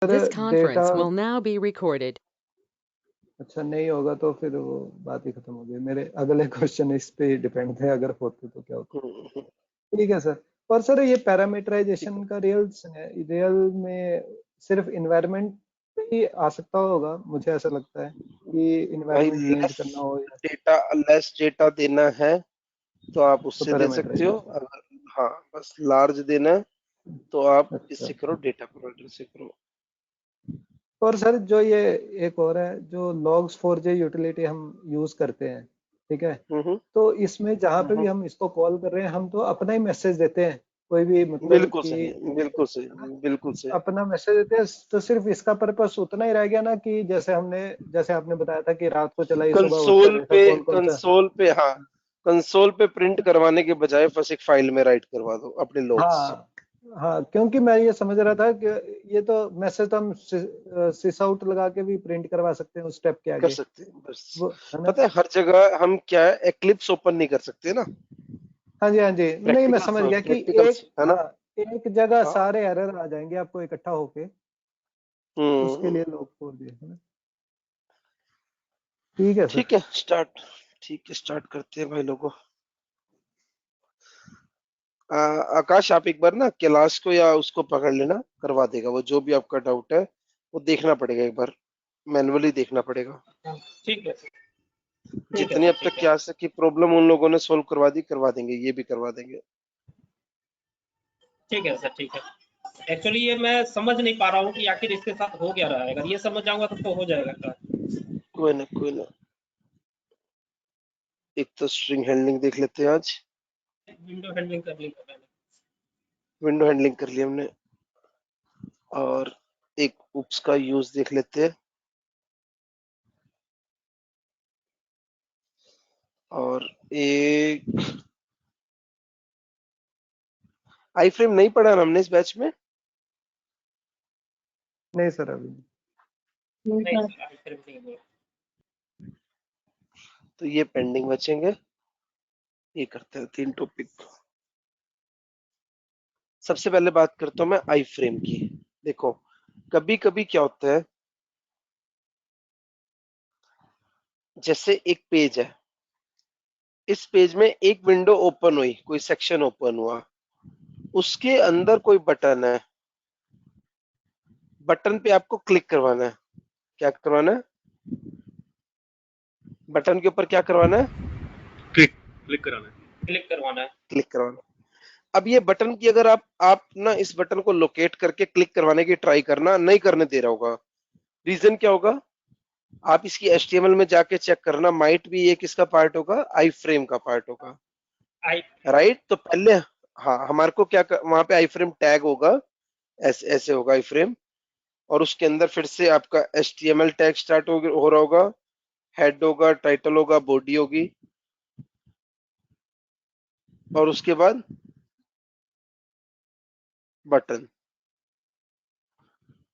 This data conference will now be recorded. अच्छा नहीं होगा तो फिर वो बात ही खत्म हो गई। मेरे अगले क्वेश्चन इस पे डिपेंड थे, अगर होते तो क्या होता। ठीक है सर। और सर ये पैरामीटराइजेशन का रियल में सिर्फ इन्वायरमेंट पे ही आ सकता होगा, मुझे ऐसा लगता है कि भाई इन्वायरमेंट चेंज करना हो या लेस डेटा देना है तो आप तो उससे दे सकते हो। पैरामीटराइजेशन। अगर हाँ बस लार्ज देना है तो आप अच्छा। इससे करो, डेटा प्रोवाइडर से करो। और सर जो ये एक और है, जो लॉग्स 4J यूटिलिटी हम यूज करते हैं, ठीक है, हम्म तो इसमें जहाँ पे भी हम्म, हम इसको कॉल कर रहे हैं, हम तो अपना ही मैसेज देते हैं, कोई भी मतलब बिल्कुल कि, सही, बिल्कुल सही, है ना, बिल्कुल सही। अपना मैसेज देते हैं। तो सिर्फ इसका पर्पस उतना ही रह गया ना कि जैसे आपने बताया था कि रात को चलाई, सुबह उठकर देखा कौन कौन सा। हाँ, कंसोल पे प्रिंट करवाने के बजाय बस एक फाइल में राइट करवा दो अपने लॉग्स। हाँ हाँ, क्योंकि मैं ये समझ रहा था कि ये तो मैसेज तो हम सिस आउट लगा के भी प्रिंट करवा सकते हैं उस स्टेप के कर आगे, सकते हैं बस। वो है ना। पता है हर जगह हम क्या है, एक्लिप्स ओपन नहीं कर सकते ना। हाँ जी हाँ जी, नहीं मैं समझ गया कि प्रैक्टिकल्स एक, है ना। हाँ, एक जगह हाँ सारे एरर आ जाएंगे आपको इकट्ठा होके, उसके हम्म, लिए लोग खोल दिए, है ना। ठीक है सर। ठीक है स्टार्ट। ठीक है स्टार्ट करते हैं भाई लोगों। आकाश आप एक बार ना कैलाश को या उसको पकड़ लेना, करवा देगा वो, जो भी आपका डाउट है वो देखना पड़ेगा एक बार, मैनुअली देखना पड़ेगा। ठीक है सर, ठीक है जितनी सर, अब तक ठीक है क्या सकी प्रॉब्लम उन लोगों ने सोल्व करवा दी, करवा देंगे, ये भी करवा देंगे। ठीक है सर, ठीक है। एक्चुअली ये मैं समझ नहीं पा रहा हूँ कि आखिर इसके साथ हो क्या रहा है। अगर ये समझ जाऊंगा तो हो जाएगा सर। कोई ना कोई ना, एक तो स्ट्रिंग हैंडलिंग देख लेते हैं आज। विंडो हैंडलिंग कर ली मैंने। विंडो हैंडलिंग कर लिया हमने, और एक उप्स का यूज देख लेते हैं, और एक आई फ्रेम नहीं पढ़ा ना हमने इस बैच में। नहीं सर, अभी नहीं सर, आई फिर नहीं हुआ। तो ये पेंडिंग बचेंगे। ये करते हैं 3 टॉपिक। सबसे पहले बात करता हूं मैं आई फ्रेम की। देखो कभी कभी क्या होता है, जैसे एक पेज है, इस पेज में एक विंडो ओपन हुई, कोई सेक्शन ओपन हुआ, उसके अंदर कोई बटन है, बटन पे आपको क्लिक करवाना है। क्या करवाना है? बटन के ऊपर क्या करवाना है? क्लिक कराना है। क्लिक करवाना है। क्लिक करवाना है। अब ये बटन की अगर आप ना इस बटन को लोकेट करके क्लिक करवाने की ट्राई करना, नहीं करने दे रहा होगा। रीजन क्या होगा? आप इसकी HTML में जाके चेक करना, माइट भी ये किसका पार्ट होगा? आई फ्रेम का पार्ट होगा, आई राइट। तो पहले हाँ हमारे को क्या वहां पे आई फ्रेम टैग होगा, ऐसे ऐसे होगा आई फ्रेम, और उसके अंदर फिर से आपका HTML टैग स्टार्ट हो रहा होगा, हेड होगा, टाइटल होगा, बॉडी होगी, और उसके बाद बटन।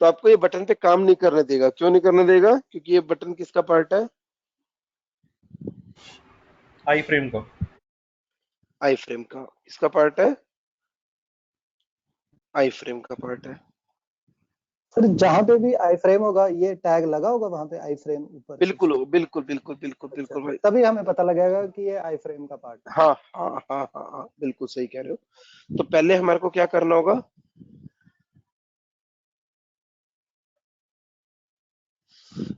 तो आपको ये बटन पे काम नहीं करने देगा। क्यों नहीं करने देगा? क्योंकि ये बटन किसका पार्ट है? आई फ्रेम का। आई फ्रेम का। किसका पार्ट है? आई फ्रेम का पार्ट है। सर जहाँ पे भी आई फ्रेम होगा ये टैग लगा होगा वहां पे, आई फ्रेम ऊपर से। बिल्कुल बिल्कुल बिल्कुल बिल्कुल अच्छा, बिल्कुल भाई। तभी हमें पता लगेगा कि ये आई फ्रेम का पार्ट है। हाँ हाँ हाँ हाँ हाँ, बिल्कुल सही कह रहे हो। तो पहले हमारे को क्या करना होगा?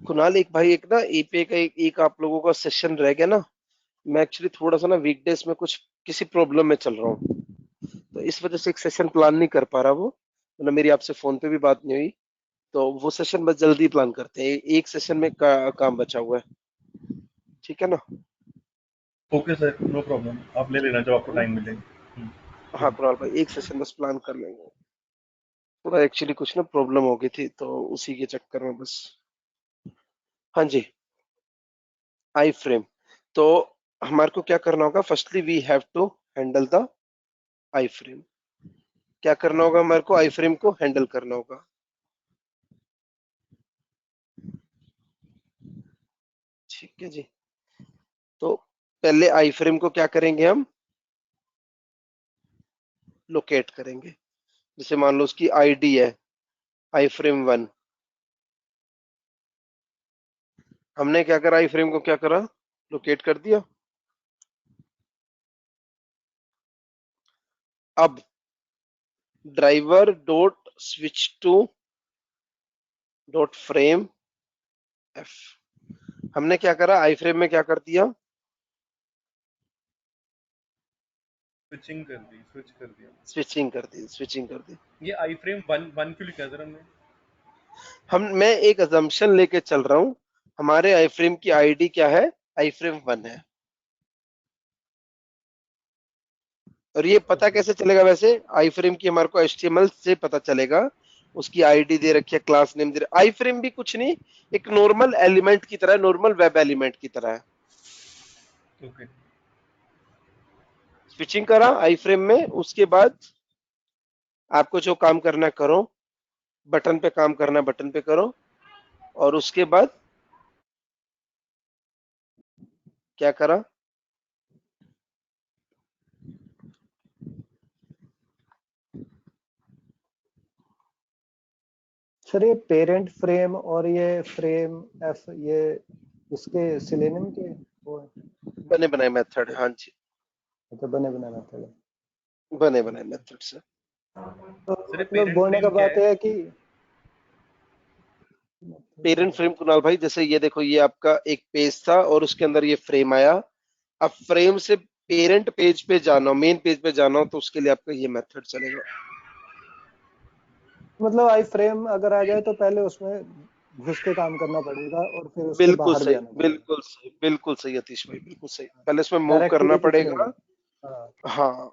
कुणाल एक भाई, एक ना एपीआई का एक आप लोगों का सेशन रह गया ना। मैं एक्चुअली थोड़ा सा ना वीकडेज में कुछ किसी प्रॉब्लम में चल रहा हूँ, तो इस वजह से एक सेशन प्लान नहीं कर पा रहा। वो मतलब मेरी आपसे फोन पे भी बात नहीं हुई, तो वो सेशन बस जल्दी प्लान करते हैं। एक सेशन में काम बचा हुआ है, ठीक है ना। ओके सर, नो प्रॉब्लम, आप ले लेना जब आपको है ना? टाइम मिले। हाँ कुणाल भाई, एक सेशन बस प्लान कर लेंगे। थोड़ा एक्चुअली कुछ ना प्रॉब्लम हो गई थी, तो उसी के चक्कर में बस। हाँ जी, आई फ्रेम। तो हमारे को क्या करना होगा? Firstly we have to handle the iframe. क्या करना होगा हमारे को? आई फ्रेम को हैंडल करना होगा। ठीक है जी। तो पहले आई फ्रेम को क्या करेंगे? हम लोकेट करेंगे। जैसे मान लो उसकी आईडी है आई फ्रेम 1, हमने क्या करा, आई फ्रेम को क्या करा, लोकेट कर दिया। अब driver dot switch to dot frame F, हमने क्या करा, आई फ्रेम में क्या कर दिया, स्विचिंग कर दी, स्विच कर दिया। स्विचिंग कर दी, स्विचिंग कर दी। ये आई फ्रेम वन क्यों लिखा है सर हमने? मैं एक अजम्पशन लेके चल रहा हूं, हमारे आई फ्रेम की आईडी क्या है, आई फ्रेम 1 है। और ये पता कैसे चलेगा, वैसे आई फ्रेम की हमारे को HTML से पता चलेगा, उसकी आईडी दे रखी है, क्लास नेम दे रखा। आई फ्रेम भी कुछ नहीं, एक नॉर्मल एलिमेंट की तरह, नॉर्मल वेब एलिमेंट की तरह है। ओके। स्विचिंग करा आई फ्रेम में, उसके बाद आपको जो काम करना है करो, बटन पे काम करना है बटन पे करो, और उसके बाद क्या करा, सर ये पेरेंट फ्रेम और ये फ्रेम एफ, ये इसके सिलेनियम के वो है? बने बनाए मेथड, हाँ जी, मतलब बने बनाए मेथड है। बने बनाए मेथड से। तो सर ये मतलब पेरेंट बोलने का फ्रेम क्या बात है? है कि पेरेंट फ्रेम कुणाल भाई, जैसे ये देखो, ये आपका एक पेज था और उसके अंदर ये फ्रेम आया। अब फ्रेम से पेरेंट पेज पे जाना हो, मेन पेज पे जाना हो, तो उसके लिए आपका ये मेथड चलेगा। मतलब आई फ्रेम अगर आ जाए तो पहले उसमें घुस के काम करना पड़ेगा और फिर उसके बिल्कुल बाहर भी सही, आना पड़ेगा। बिल्कुल सही, बिल्कुल सही अतीश भाई, बिल्कुल सही, पहले इसमें मूव डायरेक्टली करना कुछ नहीं पड़ेगा। होगा। हाँ, हाँ,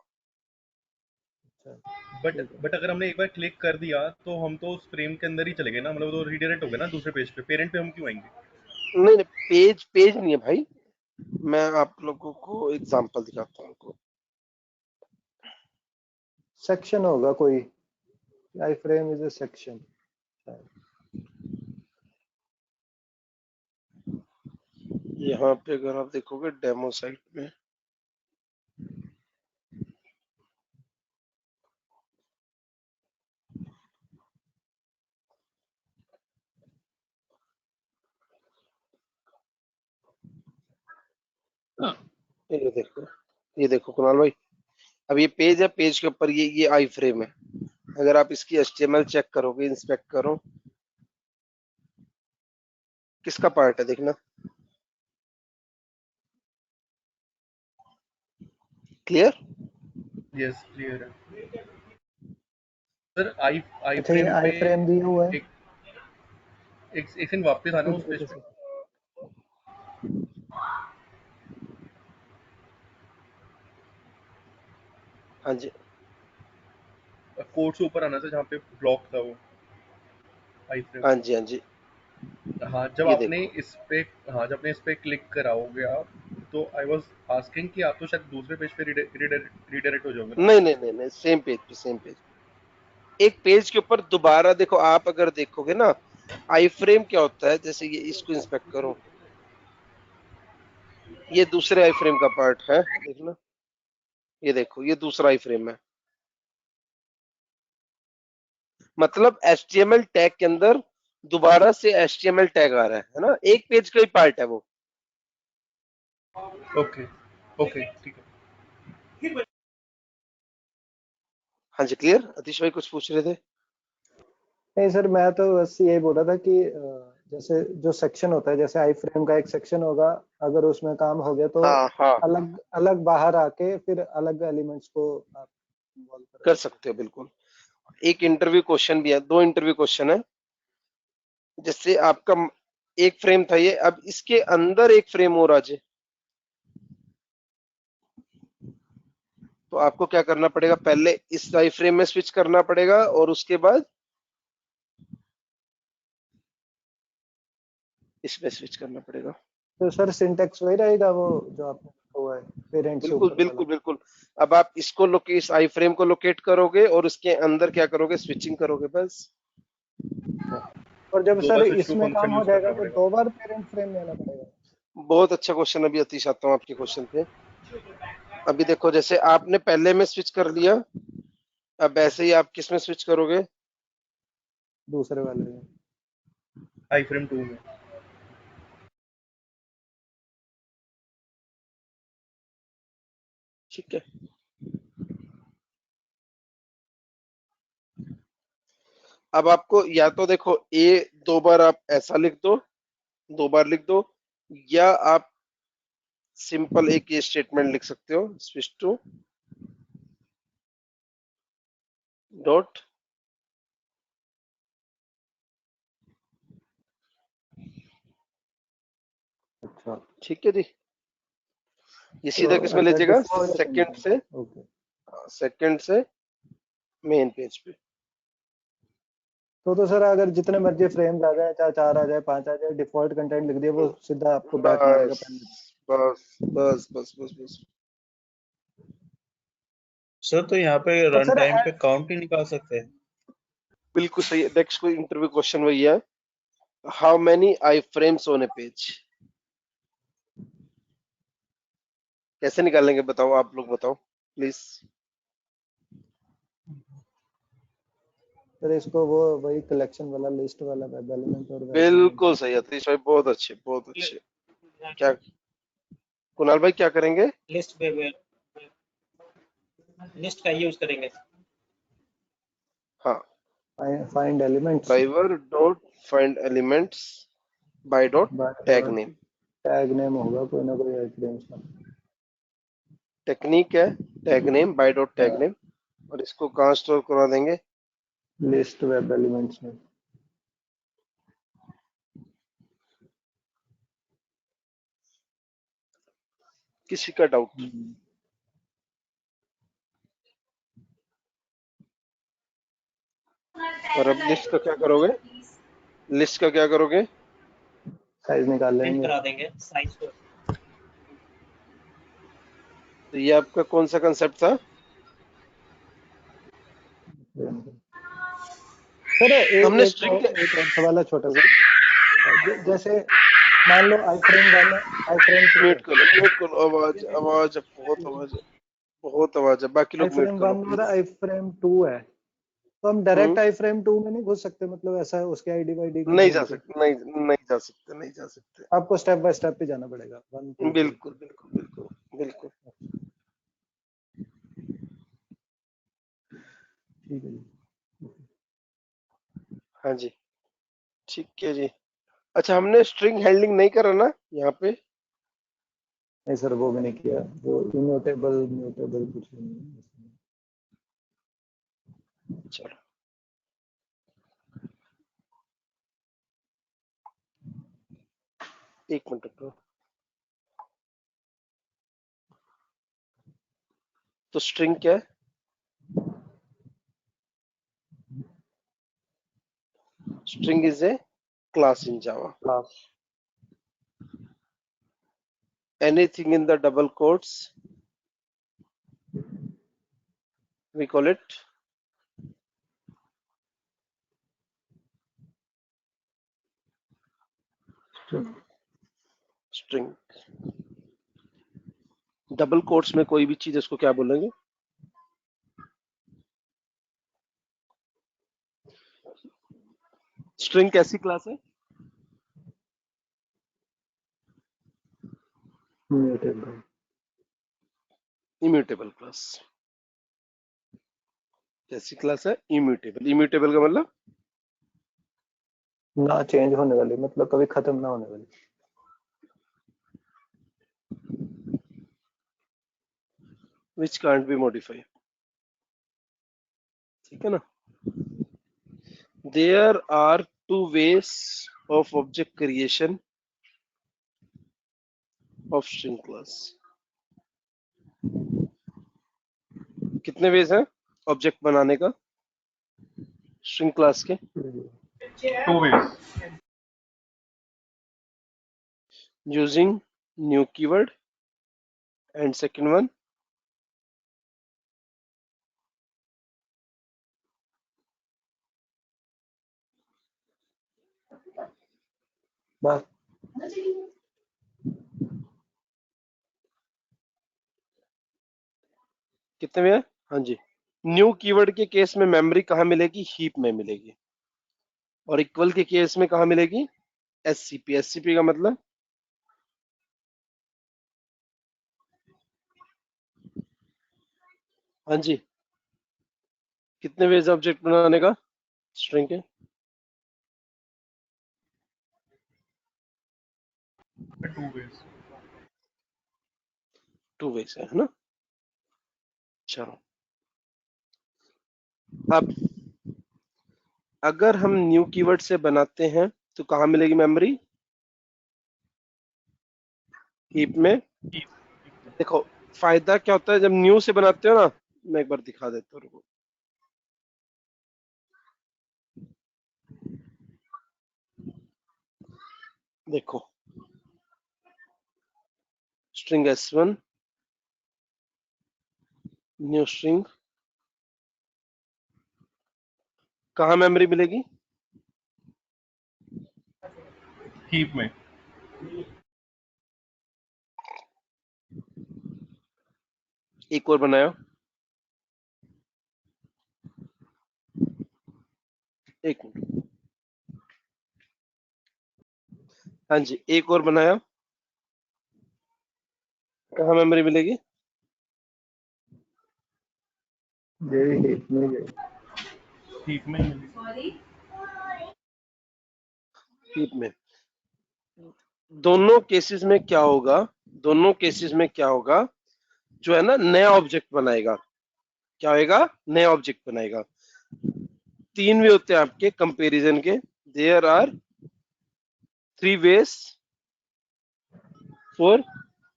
अच्छा, बट ठीक है। बट अगर हमने एक बार क्लिक कर दिया तो हम तो उस फ्रेम के अंदर ही चले गए ना, मतलब वो तो रीडायरेक्ट हो गए ना दूसरे पेज पे। पेरेंट पे हम क्यों आएंगे? नहीं नहीं, पेज पेज नहीं है भाई, मैं आप लोगों को एग्जांपल दिखाता हूँ आपको। सेक्शन होगा कोई, आई फ्रेम इज अ सेक्शन। यहाँ पे अगर आप देखोगे डेमो साइट में, ये देखो कुणाल भाई, अब ये पेज है, पेज के ऊपर ये आई फ्रेम है। अगर आप इसकी HTML चेक करोगे, इंस्पेक्ट करो, किसका पार्ट है देखना, क्लियर। यस, क्लियर है सर। आई आई अच्छा, ये फ्रेम आई पे फ्रेम दिया हुआ है। एक एक एक सेकंड वापस आना उस पेज एक पे। हाँ जी, कोड से ऊपर आना था जहाँ पे ब्लॉक था वो आई फ्रेम। हाँ जी, हाँ जी, हाँ, जब ये आपने देखो। इस पे, हाँ जब आपने इस पे क्लिक कराओगे आप, तो आई वाज आस्किंग कि आप तो शायद दूसरे पेज पे रीडायरेक्ट हो जाओगे ना। नहीं नहीं नहीं नहीं, सेम पेज पे, सेम पेज, एक पेज के ऊपर दोबारा देखो। आप अगर देखोगे ना, आई फ्रेम क्या होता है, जैसे ये इसको इंस्पेक्ट करो, ये दूसरे आई फ्रेम का पार्ट है, देखना, ये देखो, ये दूसरा आई फ्रेम है। मतलब HTML टैग के अंदर दोबारा से HTML टैग आ रहा है ना, एक पेज का ही पार्ट है वो। ओके ओके, ठीक है। हाँ जी, क्लियर। अतीश भाई कुछ पूछ रहे थे। नहीं सर, मैं तो बस यही बोल रहा था कि जैसे जो सेक्शन होता है, जैसे आई फ्रेम का एक सेक्शन होगा, अगर उसमें काम हो गया तो हाँ हाँ, अलग अलग बाहर आके फिर अलग एलिमेंट्स को आप इन्वॉल्व कर कर सकते सकते हो बिल्कुल। एक इंटरव्यू क्वेश्चन भी है, दो इंटरव्यू क्वेश्चन है। जैसे आपका एक फ्रेम था ये, अब इसके अंदर एक फ्रेम और आ जाए, तो आपको क्या करना पड़ेगा, पहले इस आई फ्रेम में स्विच करना पड़ेगा और उसके बाद इसमें स्विच करना पड़ेगा। हो। तो सर सिंटेक्स वही रहेगा वो जो आपने लिखा हुआ है, पेरेंट से बिल्कुल ऊपर वाला। बिल्कुल बिल्कुल। अब आप इसको इस आई फ्रेम को लोकेट करोगे और उसके अंदर क्या करोगे, स्विचिंग करोगे बस। और जब दो सर बार स्विच टू इसमें काम फंक्शन हो यूज जाएगा करना तो पड़ेगा। 2 बार पेरेंट फ्रेम में आना पड़ेगा। बहुत अच्छा क्वेश्चन, अभी अतीश आता हूँ आपके क्वेश्चन पे। अभी देखो, जैसे आपने पहले में स्विच कर लिया, अब ऐसे ही आप किस में स्विच करोगे, दूसरे वाले में। आई फ्रेम 2 में। ठीक है, अब आपको या तो देखो ए 2 बार आप ऐसा लिख दो, 2 बार लिख दो, या आप सिंपल एक ये स्टेटमेंट लिख सकते हो, स्विच टू डॉट अच्छा, ठीक है जी। ये सीधा तो किसमें ले अच्छा जाएगा, डिफॉल्ट सेकंड से, ओके। सेकंड से मेन पेज पे। तो सर अगर जितने मर्जी फ्रेम्स आ जाए, चाहे 4 आ जाए 5 आ जाए, डिफॉल्ट कंटेंट लिख दिया वो सीधा आपको बैक मारेगा बस पहले। बस बस बस बस बस। सर तो यहाँ पे और रन सर टाइम पे काउंट ही निकाल सकते हैं। बिल्कुल सही। नेक्स्ट कोई इंटरव्यू क्वेश्चन वही है, how many I frames on A page, कैसे निकालेंगे बताओ, आप लोग बताओ प्लीज। सर इसको वो वही कलेक्शन वाला लिस्ट वाला वेब एलिमेंट और वैसे बिल्कुल सही अतीश भाई, बहुत अच्छे बहुत अच्छे। क्या कुणाल भाई क्या करेंगे, लिस्ट पे लिस्ट का यूज करेंगे। हाँ, find elements driver dot find elements bye dot tag name. Tag name होगा कोई ना कोई फ्रेम्स का। टेक्निक है tag name by dot tag name, और इसको कहाँ स्टोर करा देंगे, लिस्ट वेब एलिमेंट्स में। किसी का डाउट, और अब लिस्ट का क्या करोगे, लिस्ट का क्या करोगे, साइज निकाल प्रिंट लेंगे। करा देंगे साइज को। तो ये आपका कौन सा कंसेप्ट था, सर हमने एक स्ट्रिंग एक और सवाल है छोटा सा। जैसे मान लो आई फ्रेम 1 आई फ्रेम 2 म्यूट है। कर लो, म्यूट कर लो, आवाज आवाज बहुत आवाज है, बहुत आवाज है, बाकी आई लोग म्यूट फ्रेम कर लो 1 और प्लीज। आई फ्रेम 2 है, तो हम डायरेक्ट आई फ्रेम 2 में नहीं घुस सकते, मतलब ऐसा है उसके आईडी वाईडी नहीं ढूंढ जा के। सकते, नहीं नहीं जा सकते, नहीं जा सकते, आपको स्टेप बाय स्टेप पे जाना पड़ेगा 1 2 3। बिल्कुल बिल्कुल बिल्कुल बिल्कुल। ठीक है जी। हाँ जी, ठीक है जी। अच्छा, हमने स्ट्रिंग हैंडलिंग नहीं करा ना यहाँ पे, नहीं सर वो भी नहीं किया, वो इम्यूटेबल म्यूटेबल कुछ भी नहीं। चलो एक मिनट रुको। तो स्ट्रिंग क्या है, string is a class in Java, class anything in the double quotes we call it string। Double quotes में कोई भी चीज इसको क्या बोलेंगे, स्ट्रिंग कैसी क्लास है, म्यूटेबल। Immutable class. कैसी क्लास है, इम्यूटेबल। इम्यूटेबल का मतलब ना चेंज होने वाली, मतलब कभी खत्म ना होने वाली। which can't be modified, ठीक है ना। there are two ways of object creation of string class। कितने वेज हैं ऑब्जेक्ट बनाने का स्ट्रिंग क्लास के, 2 ways। using new keyword and second one बस कितने में है, हाँ जी। न्यू कीवर्ड के केस में मेमोरी कहाँ मिलेगी, हीप में मिलेगी, और इक्वल के केस में कहाँ मिलेगी, एससीपी। एससीपी का मतलब हाँ जी, कितने वेज ऑब्जेक्ट बनाने का स्ट्रिंग के? 2 ways. 2 वेज है ना? चलो, अब अगर हम न्यू कीवर्ड से बनाते हैं तो कहाँ मिलेगी मेमोरी? हीप में। देखो फायदा क्या होता है जब न्यू से बनाते हो ना, मैं एक बार दिखा देता हूँ, रुको। देखो स्ट्रिंग s1 न्यू स्ट्रिंग, कहाँ मेमोरी मिलेगी? Heap में. एक और बनाया, एक मिनट, हाँ जी एक और बनाया, कहाँ मेमोरी मिलेगी? यही हीप में गई। Heap में ही मिलेगी. हीप में। दोनों केसेस में क्या होगा, दोनों केसेस में क्या होगा, जो है ना नया ऑब्जेक्ट बनाएगा, क्या होएगा? नया ऑब्जेक्ट बनाएगा। 3 वे होते हैं आपके कंपैरिजन के, there are 3 ways for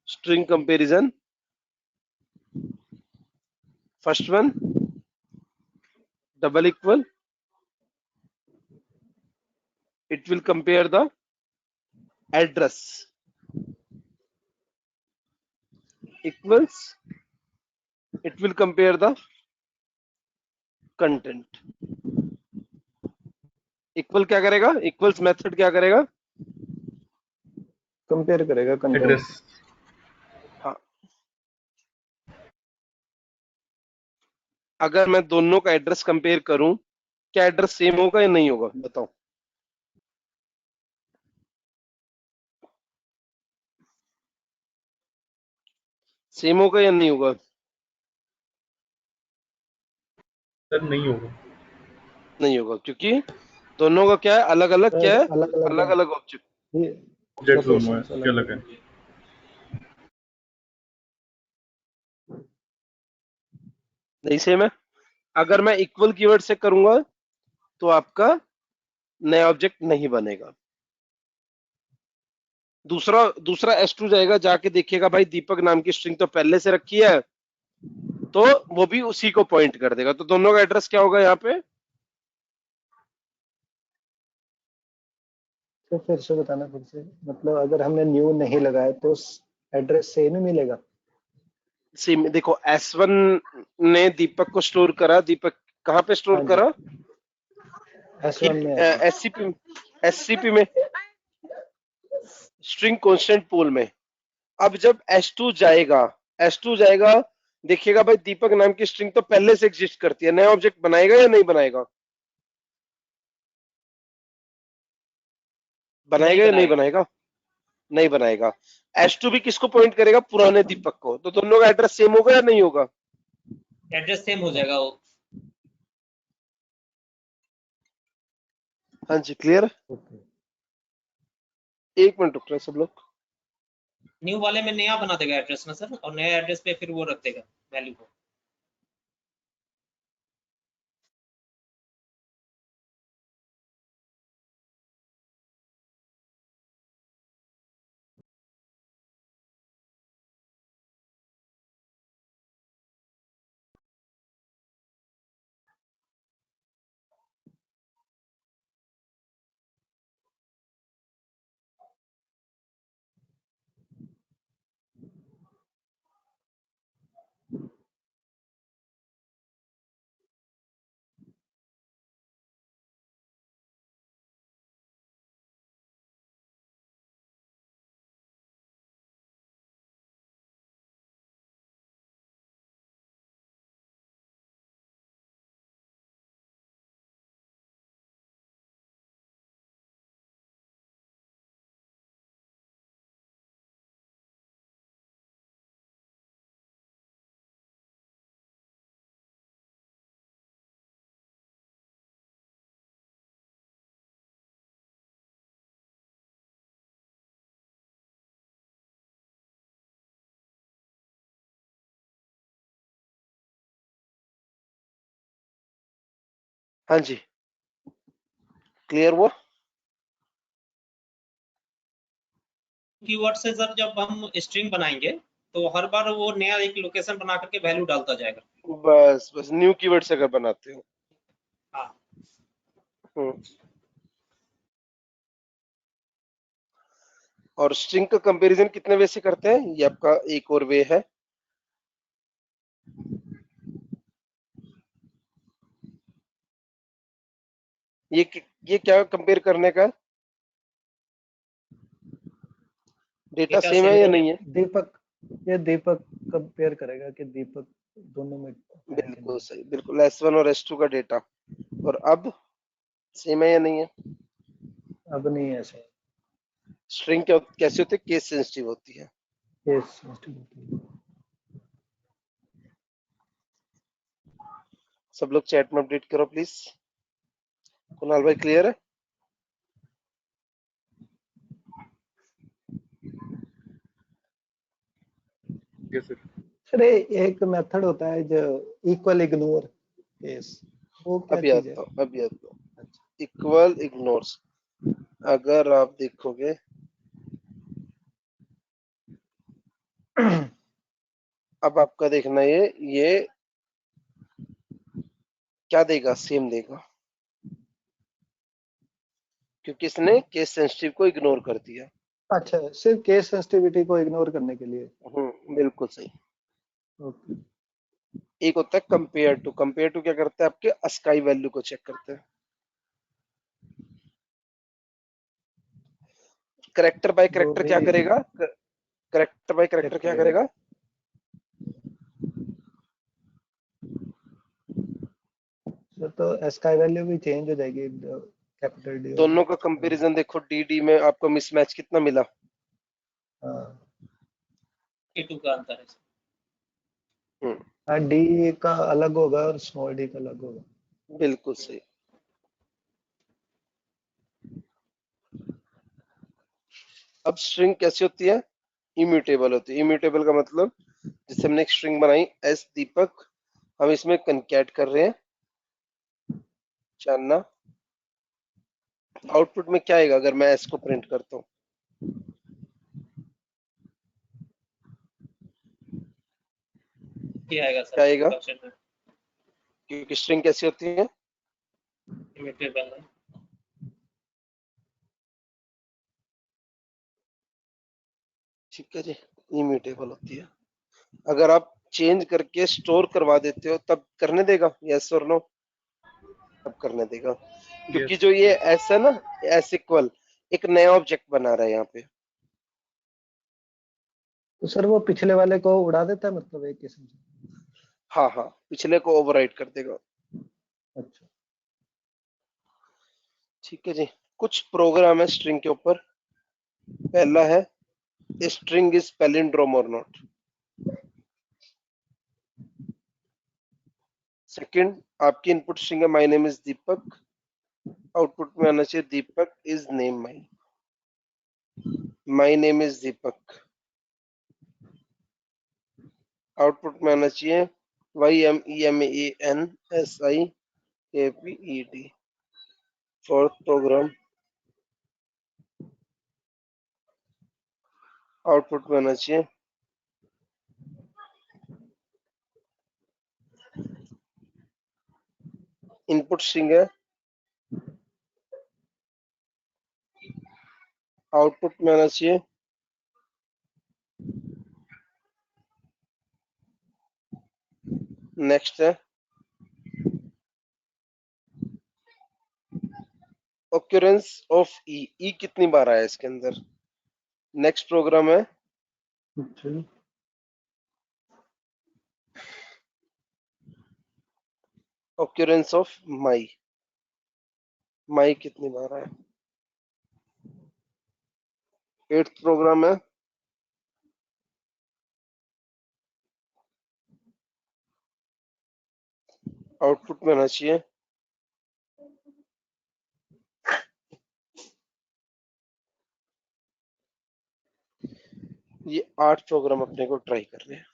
string comparison. First one double equal, it will compare the address, equals it will compare the content। Equal क्या करेगा? इक्वल्स मेथड क्या करेगा? कंपेयर करेगा कंटेंट। Address. हाँ, अगर मैं दोनों का एड्रेस कंपेयर करूं, क्या एड्रेस सेम होगा या नहीं होगा? बताओ। सेम होगा या नहीं होगा? सर नहीं होगा. नहीं होगा, क्योंकि दोनों का क्या है? अलग अलग क्या है? अलग अलग अलग अलग ऑब्जेक्ट। ये Objects दोनों हैं, locations उसके अलग है. नहीं सेम है। अगर मैं इक्वल कीवर्ड से करूंगा तो आपका नया ऑब्जेक्ट नहीं बनेगा। दूसरा दूसरा S2 जाएगा, जाके देखिएगा भाई दीपक नाम की स्ट्रिंग तो पहले से रखी है, तो वो भी उसी को पॉइंट कर देगा। तो दोनों का एड्रेस क्या होगा यहाँ पे? तो फिर से बताना फिर से, मतलब अगर हमने न्यू नहीं लगाया तो एड्रेस सेम ही मिलेगा। सेम। देखो S1 ने दीपक को स्टोर करा, दीपक कहाँ पे स्टोर हाँ जी, करा? S1 में है। एससीपी, एससीपी में, स्ट्रिंग कांस्टेंट पूल में। अब जब S2 जाएगा, S2 जाएगा, देखिएगा भाई दीपक नाम की स्ट्रिंग तो पहले से एग्जिस्ट करती है, नया ऑब्जेक्ट बनाएगा या नहीं बनाएगा? बनाएगा या नहीं बनाएगा? नहीं बनाएगा। S2 भी किसको पॉइंट करेगा? पुराने दीपक को। तो दोनों का एड्रेस सेम होगा या नहीं होगा? एड्रेस सेम हो जाएगा वो। हाँ जी, क्लियर। ओके। एक मिनट रुक रहे सब लोग। न्यू वाले में नया बना देगा एड्रेस ना सर, और नया एड्रेस पे फिर वो रख देगा वैल्यू को। हाँ जी, क्लियर हुआ? कीवर्ड से सर जब हम स्ट्रिंग बनाएंगे तो हर बार वो नया एक लोकेशन बना करके वैल्यू डालता जाएगा। बस बस न्यू कीवर्ड से अगर बनाते हो। हाँ। और स्ट्रिंग का कंपैरिजन कितने वे से करते हैं, ये आपका एक और वे है। ये क्या कंपेयर करने का? डेटा डेटा सेम है सेम या है। नहीं है? दीपक, ये दीपक कंपेयर करेगा कि दीपक दोनों में है कि बिल्कुल नहीं। सही, बिल्कुल। S1 और S2 का डेटा और अब सेम है या नहीं है? अब नहीं है ऐसे। स्ट्रिंग कैसे होते हैं? केस सेंसिटिव होती है। केस सब लोग चैट में अपडेट करो प्लीज। कुणाल भाई क्लियर है? Yes sir. सर एक मेथड होता है जो इक्वल इग्नोर केस, वो क्या अभी चीज है? आता हूँ, अभी आता हूँ। इक्वल इग्नोर्स, अगर आप देखोगे अब आपका देखना ये क्या देगा? सेम देगा, क्योंकि इसने केस सेंसिटिव को इग्नोर कर दिया। अच्छा, सिर्फ केस सेंसिटिविटी को इग्नोर करने के लिए। बिल्कुल सही। ओके। एक होता है कंपेयर टू। कंपेयर टू क्या करता है? आपके अस्काई वैल्यू को चेक करते हैं। करेक्टर बाय वो करेक्टर भी क्या करेगा? करेक्टर बाय चेक करेक्टर क्या करेगा। करेगा? सर तो एस का वैल्यू भी चेंज हो जाएगी, कैपिटल डी और दोनों का कंपैरिजन देखो, डी में आपको मिसमैच कितना मिला? K2 का अंतर है सर। हाँ, डी का अलग होगा और स्मॉल डी का अलग होगा। बिल्कुल सही। अब स्ट्रिंग कैसी होती है? इम्यूटेबल होती है। इम्यूटेबल का मतलब, जैसे हमने एक स्ट्रिंग बनाई एस दीपक, हम इसमें कंकैट कर रहे हैं जानना, आउटपुट में क्या आएगा अगर मैं एस को प्रिंट करता हूँ? क्या आएगा सर? क्या आएगा? फंक्शन में क्योंकि स्ट्रिंग कैसी होती है? इम्यूटेबल है। ठीक है जी, इम्यूटेबल होती है। अगर आप चेंज करके स्टोर करवा देते हो तब करने देगा? यस और नो? तब करने देगा, क्योंकि यस। जो ये एस है ना, एस इक्वल एक नया ऑब्जेक्ट बना रहा है यहाँ पे। तो सर वो पिछले वाले को उड़ा देता है, मतलब एक किस्म से। हाँ हाँ, पिछले को ओवरराइट कर देगा। अच्छा। ठीक है जी। कुछ प्रोग्राम है स्ट्रिंग के ऊपर। पहला है स्ट्रिंग इज पैलिंड्रोम और नॉट। सेकंड, आपकी इनपुट स्ट्रिंग है my name is Deepak, output में आना चाहिए Deepak is name my. My name is Deepak, output में आना चाहिए YMEMANSIAPED। फोर्थ प्रोग्राम, आउटपुट में आना चाहिए इनपुट स्ट्रिंग है, आउटपुट में आना चाहिए नेक्स्ट है occurrence ऑफ ई कितनी बार आया इसके अंदर। नेक्स्ट प्रोग्राम है अच्छा। occurrence ऑफ माई, माई कितनी बार आया। एट्थ प्रोग्राम है आउटपुट में आना चाहिए ये 8 प्रोग्राम अपने को ट्राई कर रहे हैं।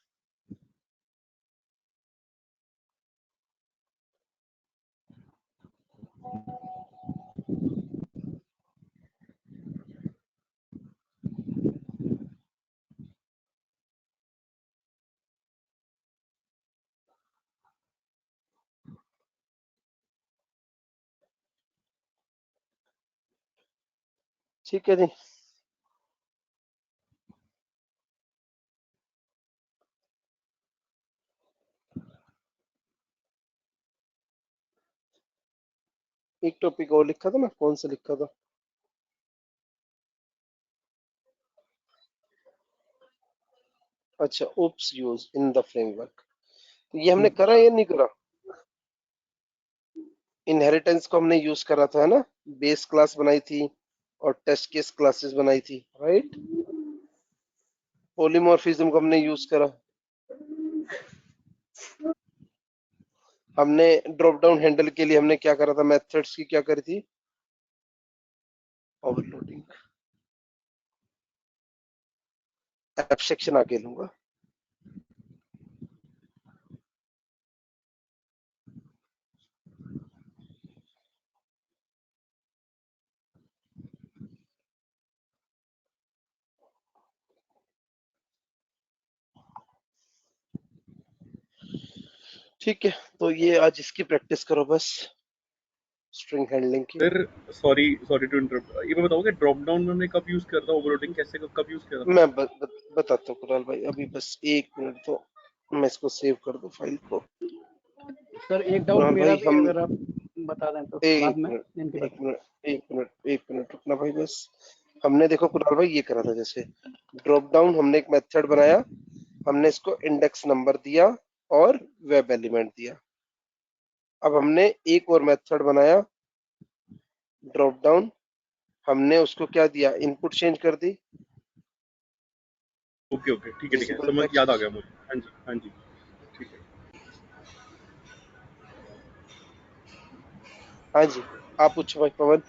ठीक है जी। एक टॉपिक और लिखा था ना, कौन सा लिखा था? अच्छा, OOPs use in the framework, तो ये हमने करा या नहीं करा? इनहेरिटेंस को हमने यूज करा था, है ना? बेस क्लास बनाई थी और टेस्ट केस क्लासेस बनाई थी, राइट? पॉलीमॉर्फिज्म को हमने यूज करा। हमने ड्रॉप डाउन हैंडल के लिए हमने क्या करा था? मेथड्स की क्या करी थी? ओवरलोडिंग। एब्स्ट्रैक्शन आगे लूंगा। ठीक है, तो ये आज इसकी प्रैक्टिस करो बस, स्ट्रिंग हैंडलिंग की। Sir sorry sorry to interrupt, ये बताओगे ड्रॉप डाउन में हमने कब यूज किया था, ओवरलोडिंग कैसे कब यूज किया था? मैं बताता हूँ कुणाल भाई, अभी बस 1 मिनट, तो मैं इसको सेव कर दूं फाइल को। सर एक डाउट कुणाल मेरा भाई, भी हम अगर आप बता दें तो बाद एक में मिनट इनके एक बाद। मिनट एक मिनट रुकना भाई बस। हमने देखो कुणाल भाई ये करा था, जैसे ड्रॉप डाउन हमने एक मेथड बनाया, हमने इसको इंडेक्स नंबर दिया और वेब एलिमेंट दिया। अब हमने एक और मेथड बनाया ड्रॉप डाउन, हमने उसको क्या दिया? इनपुट चेंज कर दी। ओके ओके ठीक है विजिबल समझ याद आ टेक्स्ट। गया मुझे। हाँ जी ठीक है। हाँ जी, आप पूछो भाई पवन।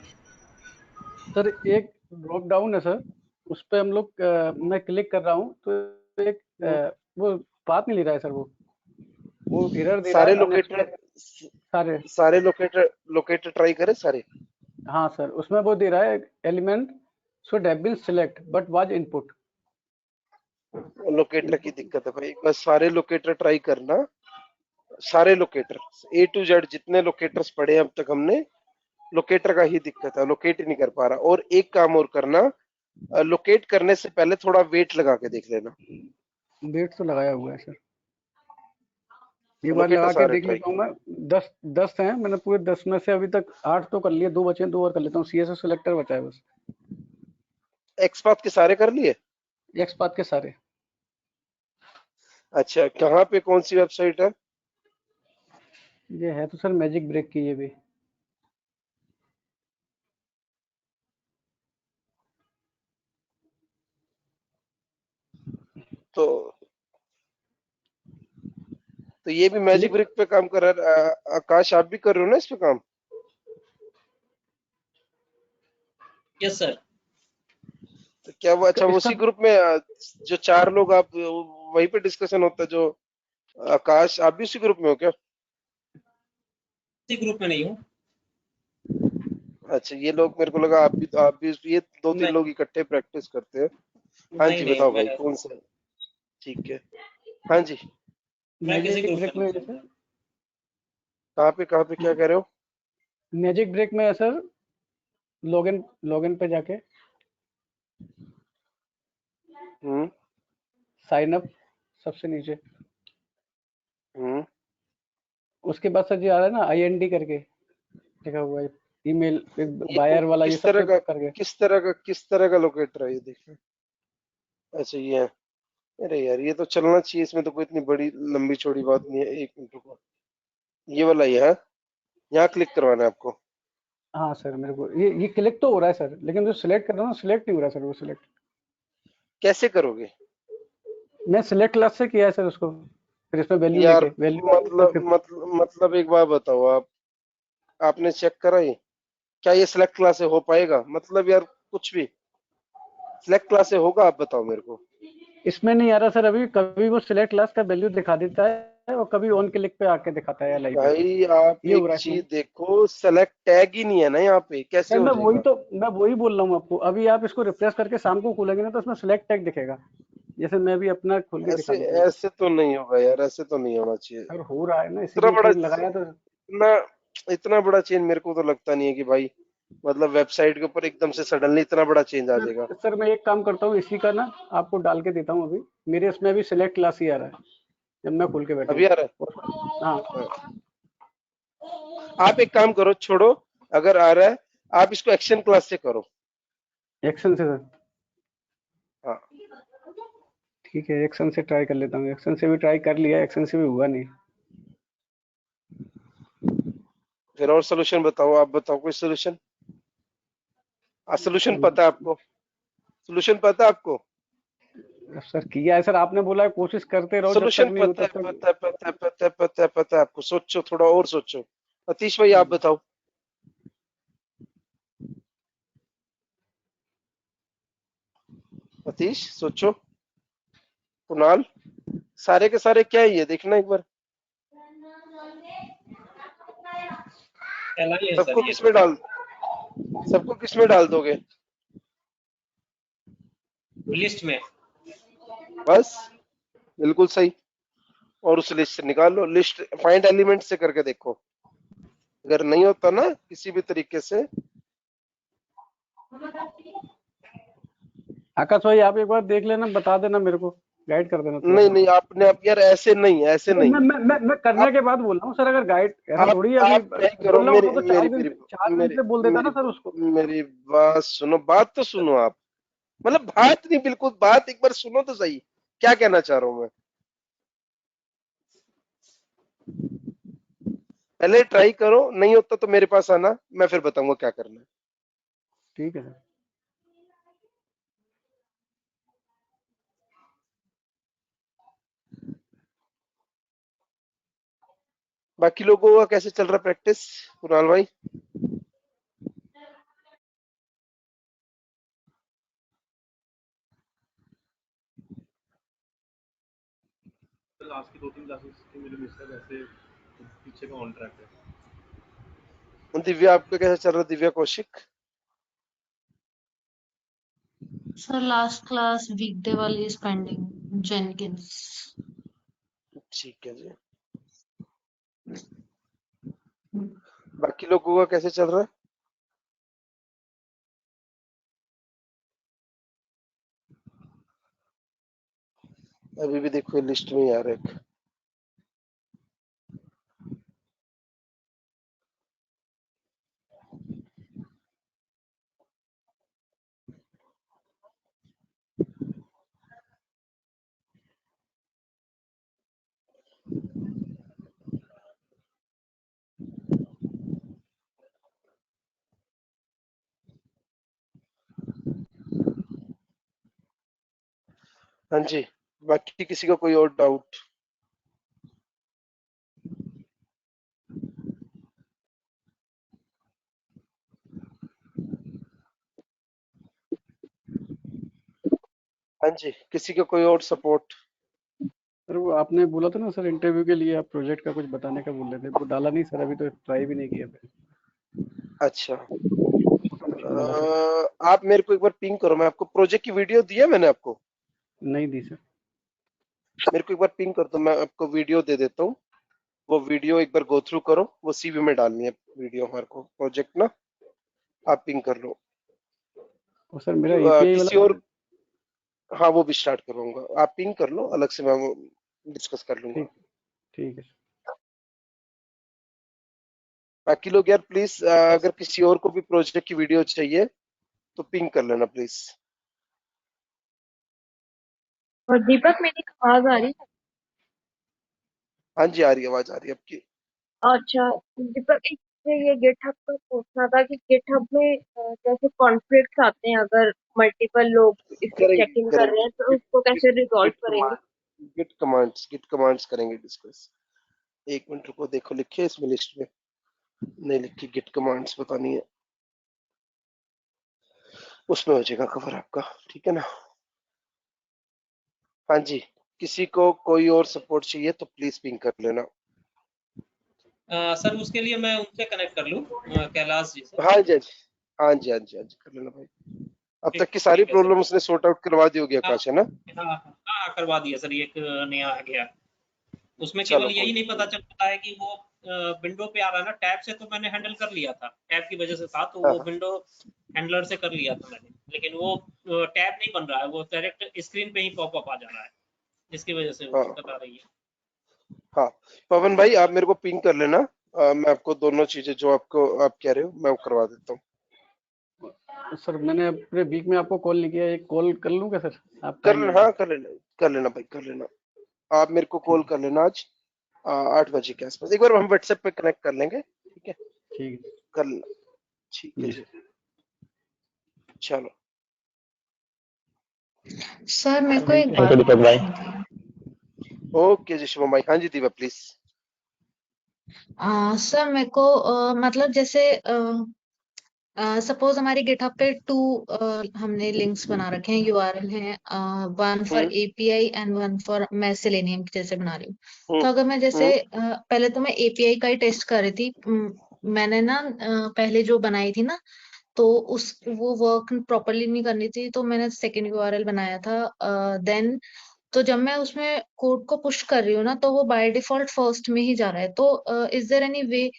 सर एक ड्रॉप डाउन है सर, उस पर हम लोग मैं क्लिक कर रहा हूँ तो एक वो बात नहीं ले रहा है सर, वो एरर दे रहा सारे है लोकेटर, अनएक्सपेक्टेड सारे। सारे लोकेटर ट्राई करे सारे। हाँ सर, उसमें वो दे रहा है element should have been select but was input. Locator की दिक्कत है भाई, एक बार सारे लोकेटर ट्राई करना। सारे लोकेटर A to Z जितने लोकेटर्स पढ़े अब तक हमने, लोकेटर का ही दिक्कत है, लोकेट ही नहीं कर पा रहा। और एक काम और करना, लोकेट करने से पहले थोड़ा वेट लगा के देख लेना। वेट तो लगाया हुआ है सर, एक बार लोकेटर लगा के सारे देख ट्राई लेता हूँ कर। मैं। 10 हैं, मैंने पूरे 10 में से अभी तक 8 तो कर लिए, 2 बचे हैं, 2 और कर लेता हूँ। CSS सिलेक्टर बचा है बस। एक्सपाथ के सारे कर लिए? एक्सपाथ के सारे। अच्छा, कहाँ पे, कौन सी वेबसाइट है? ये है तो सर मैजिक ब्रेक की ये भी। तो ये भी मैजिक क्लिक ब्रिक पे काम कर रहा है। आकाश, आप भी कर रहे हो ना इस पे काम? Yes sir. तो क्या वो, अच्छा वो इसका उसी ग्रुप में जो 4 लोग आप, वहीं पे डिस्कशन होता है जो? आकाश, आप भी उसी ग्रुप में हो क्या? इसी ग्रुप में नहीं हूँ। अच्छा, ये लोग, मेरे को लगा आप भी ये 2-3 नहीं लोग इकट्ठे प्रैक्टिस करते हैं। हाँ नहीं जी, नहीं बताओ मैं भाई कौन सा? ठीक है, हाँ जी। किसी मैजिक ग्रुप ब्रेक में में नहीं है हूँ। सर। कहाँ पे क्या कह रहे हो? मैजिक ब्रेक में है सर, लॉगिन लॉगिन पे जाके हम्म साइन अप सबसे नीचे, हम्म उसके बाद सर जी आ रहा है ना IND करके लिखा हुआ है, ईमेल ये बायर वाला, ये किस सब तरह पे का, करके। किस तरह का लोकेटर है ये? देखिए, अच्छा ये है। अरे यार, ये तो चलना चाहिए, इसमें तो कोई इतनी बड़ी लंबी चौड़ी बात नहीं है। 1 मिनट रुको, ये वाला ये है, यहाँ क्लिक करवाना है आपको। हाँ सर, मेरे को ये क्लिक तो हो रहा है सर, लेकिन जो सिलेक्ट कर रहा हूँ सिलेक्ट नहीं हो रहा सर। वो सिलेक्ट कैसे करोगे मैं सिलेक्ट क्लास से किया है सर उसको, फिर इसमें वैल्यू यार? लेके वैल्यू मतलब एक बात बताओ आप, आपने चेक करा ये? क्या ये सिलेक्ट क्लास से हो पाएगा? मतलब यार, कुछ भी सिलेक्ट क्लास से होगा? आप बताओ मेरे को। इसमें नहीं आ रहा सर अभी। कभी वो सिलेक्ट क्लास का वैल्यू दिखा देता है और कभी ऑन क्लिक पे आके दिखाता है LI पे। भाई आप ये हो एक रहा है इसमें चीज देखो, सेलेक्ट टैग ही नहीं है ना यहाँ पे, कैसे सर। हो जाएगा? मैं वही बोल रहा हूँ आपको। अभी आप इसको रिफ्रेश करके शाम को खोलेंगे ना तो उसमें सिलेक्ट टैग दिखेगा। जैसे मैं भी अपना खोल के दिखा ऐसे देता हूँ। ऐसे तो नहीं होगा यार, ऐसे तो नहीं होना चाहिए। अगर हो रहा है ना, इतना इसीलिए बड़ा चेन लगाया तो। इतना इतना बड़ा चेंज मेरे को तो लगता नहीं है कि भाई मतलब वेबसाइट के ऊपर एकदम से सडनली इतना बड़ा चेंज आ जाएगा? सर मैं एक काम करता हूँ, इसी का ना आपको डाल के देता हूँ। अभी मेरे इसमें अभी सिलेक्ट क्लास ही आ रहा है जब मैं खोल के बैठा अभी आ हूँ। रहा हाँ है? आप एक काम करो, छोड़ो, अगर आ रहा है आप इसको एक्शन क्लास से करो। एक्शन से सर, हाँ, ठीक है एक्शन से ट्राई कर लेता हूँ। एक्शन से भी ट्राई कर लिया, एक्शन से भी हुआ नहीं। फिर और सोल्यूशन बताओ, आप बताओ कोई सोल्यूशन। सोल्यूशन पता है आपको? सोल्यूशन पता है आपको? सर किया है सर, आपने बोला है कोशिश करते रहो, जब सोल्यूशन तक नहीं पता होता है, तब तक। पता है, पता है, पता है, पता है, पता है आपको। सोचो, थोड़ा और सोचो। अतीश भाई आप बताओ। अतीश सोचो। कुणाल, सारे के सारे क्या है ये देखना एक बार। चलाइए सबको सर ये किसमें डाल सबको किसमें डाल दोगे? लिस्ट में। बस, बिल्कुल सही। और उस लिस्ट से निकाल लो, लिस्ट फाइंड एलिमेंट से करके देखो। अगर नहीं होता ना किसी भी तरीके से, आकाश भाई आप एक बार देख लेना, बता देना मेरे को, गाइड कर देना थोड़ा नहीं सा। नहीं, आपने आप यार ऐसे नहीं, ऐसे नहीं। मैं करने आप के बाद बोल रहा हूँ सर, अगर गाइड ऐसा आप थोड़ी है। अभी आप क्या करो, बोलना मेरी होता तो मेरी मेरी 4 दिन मेरी से बोल देता ना मेरी सर उसको। मेरी बात सुनो, बात तो सुनो आप। मतलब बात नहीं, बिल्कुल बात एक बार सुनो तो सही, क्या कहना चाह रहा हूं मैं। पहले ट्राई करो, नहीं होता तो मेरे पास आना, मैं फिर बताऊंगा क्या करना है। ठीक है सर। बाकी लोगों का कैसे चल रहा प्रैक्टिस, कुणाल भाई? लास्ट की 2-3 क्लासेस की मेरी मिस है, वैसे पीछे का ऑन ट्रैक है। दिव्या आपका कैसे चल रहा है? Divya Kaushik? Sir last class weekday वाली इज पेंडिंग, जेनकिंस। ठीक है जी। बाकी लोगों का कैसे चल रहा है? अभी भी देखो लिस्ट में यार एक। हाँ जी, बाकी किसी का कोई और डाउट? हाँ जी, किसी का कोई और सपोर्ट? सर वो आपने बोला था ना सर, इंटरव्यू के लिए आप प्रोजेक्ट का कुछ बताने का बोल रहे थे, वो डाला नहीं सर, अभी तो ट्राई भी नहीं किया फिर। अच्छा, ऑटोमेशन वाला सर। आप मेरे को एक बार पिंग करो, मैं आपको प्रोजेक्ट की वीडियो दिया मैंने आपको। नहीं दी सर। मेरे को एक बार पिंग कर दो, मैं आपको वीडियो दे देता हूँ। वो वीडियो एक बार गो थ्रू करो, वो सीवी में डालनी है वीडियो हमारे को, प्रोजेक्ट ना। आप पिंग कर लो। और सर मेरा एपीआई किसी वाला। और, हाँ वो भी स्टार्ट करवाऊंगा, आप पिंग कर लो, अलग से मैं वो डिस्कस कर लूंगा। ठीक, ठीक है सर। बाकी लोग यार प्लीज, अगर किसी और को भी प्रोजेक्ट की वीडियो चाहिए तो पिंग कर लेना प्लीज। और दीपक मेरी आवाज आ रही है? हाँ जी, आ रही है, आवाज आ रही है आपकी। अच्छा दीपक, एक मुझे ये गिटहब का पूछना था कि गिटहब में जैसे कॉन्फ्लिक्ट्स आते हैं, अगर मल्टीपल लोग इसकी करेंगे चेकिंग कर रहे करेंगे, हैं तो उसको कैसे रिजॉल्व गिट करेंगे? गिट कमांड्स करेंगे डिस्कस। एक मिनट रुको, देखो लिखे इसमें लिस्ट में, नहीं लिखी, गिट कमांड्स बतानी है, उसमें हो जाएगा कवर आपका, ठीक है ना। हाँ जी, किसी को कोई और सपोर्ट चाहिए तो प्लीज पिंग कर लेना। सर उसके लिए मैं उनसे कनेक्ट कर लूँ, कैलाश जी से। हाँ जी, हाँ जी, हाँ जी, हाँ जी, हाँ जी, कर लेना भाई। अब तक की सारी ठीक है सर। प्रॉब्लम उसने सॉर्ट आउट करवा दी होगी हाँ आकाश, है ना? हाँ हाँ, करवा दिया सर, एक नया आ गया। उसमें चलो केवल यही कोई नहीं नहीं, पता चल पाता है कि वो विंडो पे आ रहा है ना, टैब से तो मैंने हैंडल कर लिया था, टैब की वजह से था, तो हाँ वो हाँ विंडो हैंडलर से कर लिया था मैंने, लेकिन वो टैब नहीं बन रहा है, वो डायरेक्ट स्क्रीन पे ही पॉपअप आ जा रहा है, जिसकी वजह से वो हाँ दिक्कत आ रही है। हाँ। पवन भाई आप मेरे को पिंग कर लेना, मैं आपको दोनों चीजें जो आपको आप कह रहे हो मैं वो करवा देता हूँ। सर मैंने पूरे वीक में आपको कॉल नहीं किया, एक कॉल कर लूँ क्या सर? आप कर टाइम लेना, देंगे? हाँ कर लेना भाई, कर लेना। आप मेरे को कॉल कर लेना आज 8 बजे के आसपास, एक बार हम व्हाट्सएप पे कनेक्ट कर लेंगे, ठीक है? ठीक है कर लेना, ठीक है जी। जी, चलो। सर मेरे को एक थैंक बात यू दीपक भाई। पूछनी थी। ओके जी शुभम भाई, हाँ जी दीवा प्लीज। सर मेरे को मतलब जैसे सपोज हमारी गिटहब पे हमने लिंक्स बना रखे हैं, यूआरएल हैं, one for hmm API and one for मैं सेलेनियम जैसे बना रही हूँ। हम्म तो अगर मैं जैसे हम्म पहले तो मैं एपीआई का ही टेस्ट कर रही थी, मैंने ना पहले जो बनाई थी ना, तो उस वो वर्क प्रॉपरली नहीं करनी थी, तो मैंने सेकेंड यूआरएल बनाया था। देन तो जब मैं उसमें कोड को पुश कर रही हूँ ना, तो वो बाय डिफॉल्ट फर्स्ट में ही जा रहा है। तो इज देयर एनी वे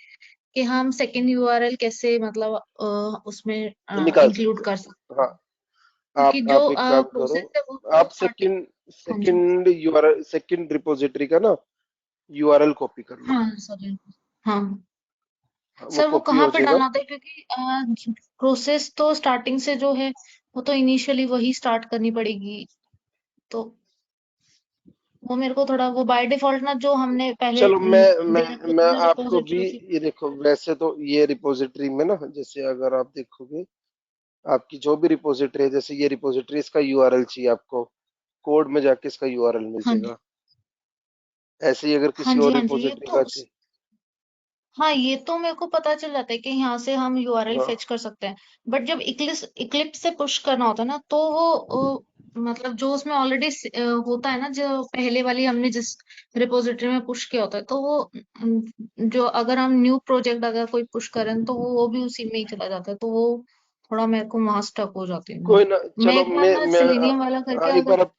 कि हम सेकेंड यूआरएल कैसे मतलब उसमें निकाल इंक्लूड सकते कर हैं, सकते हैं? हाँ। क्योंकि जो आप एक काम करो, प्रोसेस है वो तो आप स्टार्टिंग। सेकंड हाँ जी, सेकंड यूआरएल सेकंड रिपोजिटरी का ना यूआरएल कॉपी कर लो। हाँ सर, हाँ हाँ, वो सर, वो कॉपी कहाँ हो पे जाएगा। डालना होता है? क्योंकि प्रोसेस तो स्टार्टिंग से जो है वो तो इनिशियली वही स्टार्ट करनी पड़ेगी, तो वो मेरे को थोड़ा वो बाय डिफॉल्ट ना जो हमने पहले चलो दिया था मैं ना आपको भी, रिपोजिटरी उसी। ये देखो वैसे तो ये रिपोजिटरी में ना, जैसे अगर आप देखोगे आपकी जो भी रिपोजिटरी है, जैसे ये रिपोजिटरी, इसका यूआरएल चाहिए आपको, कोड में जाके इसका यूआरएल मिल हाँ जी, जाएगा। ऐसे ही अगर हाँ किसी जी, और हाँ जी, ये रिपोजिटरी तो का चाहिए, हाँ, ये तो मेरे को पता चल जाता है कि यहाँ से हम यूआरएल हाँ फेच कर सकते हैं। बट जब इक्लिप्स से पुश करना होता है ना, तो मतलब जो उसमें ऑलरेडी होता है ना, जो पहले वाली हमने जिस रिपोजिटरी में पुश किया होता है, तो वो जो अगर हम न्यू प्रोजेक्ट अगर कोई पुश करें तो वो भी उसी में ही चला जाता है, तो वो थोड़ा मेरे को वहां स्टक हो जाती हूँ मैं। कोई ना। मैं चलो एक बार ना मैं सिलेनियम वाला करके एक बार अगर आप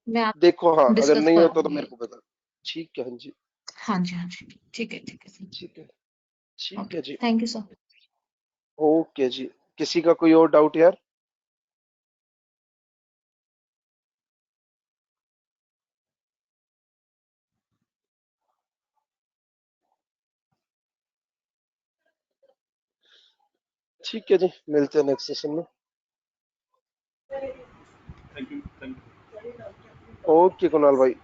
मैं आप देखो, हाँ अगर डिस्कस नहीं होता तो कराऊंगी। मेरे को बता। ठीक है, हाँ जी, हाँ जी, हाँ जी, ठीक है, ठीक है सर। ठीक है, ठीक ओके, है जी, थैंक यू सर। ओके जी। किसी का कोई और डाउट यार? ठीक है जी, मिलते हैं नेक्स्ट सेशन में। Thank you. ओके कुणाल भाई।